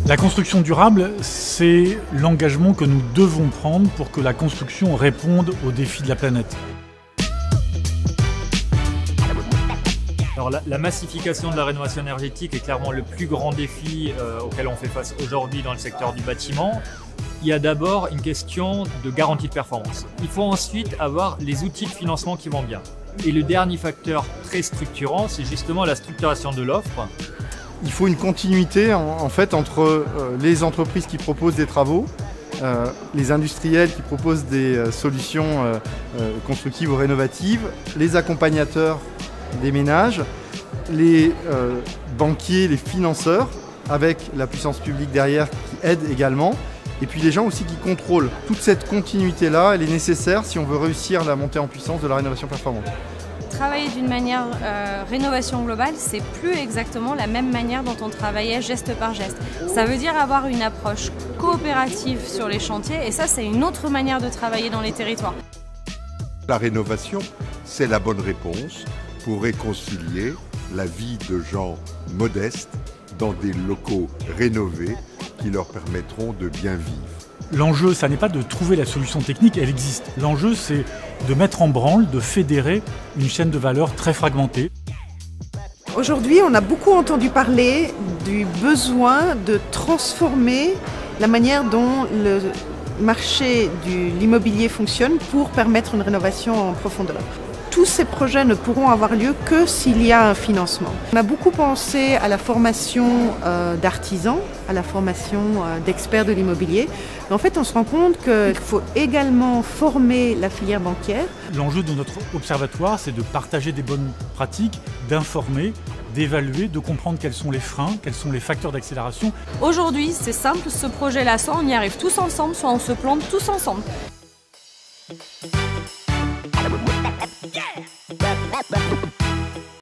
La construction durable, c'est l'engagement que nous devons prendre pour que la construction réponde aux défis de la planète. Alors la massification de la rénovation énergétique est clairement le plus grand défi auquel on fait face aujourd'hui dans le secteur du bâtiment. Il y a d'abord une question de garantie de performance. Il faut ensuite avoir les outils de financement qui vont bien. Et le dernier facteur très structurant, c'est justement la structuration de l'offre. Il faut une continuité en fait entre les entreprises qui proposent des travaux, les industriels qui proposent des solutions constructives ou rénovatives, les accompagnateurs des ménages, les banquiers, les financeurs, avec la puissance publique derrière qui aide également, et puis les gens aussi qui contrôlent. Toute cette continuité-là, elle est nécessaire si on veut réussir la montée en puissance de la rénovation performante. Travailler d'une manière rénovation globale, c'est plus exactement la même manière dont on travaillait geste par geste. Ça veut dire avoir une approche coopérative sur les chantiers, et ça, c'est une autre manière de travailler dans les territoires. La rénovation, c'est la bonne réponse pour réconcilier la vie de gens modestes dans des locaux rénovés qui leur permettront de bien vivre. L'enjeu, ça n'est pas de trouver la solution technique, elle existe. L'enjeu, c'est de mettre en branle, de fédérer une chaîne de valeur très fragmentée. Aujourd'hui, on a beaucoup entendu parler du besoin de transformer la manière dont le marché de l'immobilier fonctionne pour permettre une rénovation en profondeur. Tous ces projets ne pourront avoir lieu que s'il y a un financement. On a beaucoup pensé à la formation d'artisans, à la formation d'experts de l'immobilier. Mais en fait, on se rend compte qu'il faut également former la filière bancaire. L'enjeu de notre observatoire, c'est de partager des bonnes pratiques, d'informer, d'évaluer, de comprendre quels sont les freins, quels sont les facteurs d'accélération. Aujourd'hui, c'est simple, ce projet-là, soit on y arrive tous ensemble, soit on se plante tous ensemble.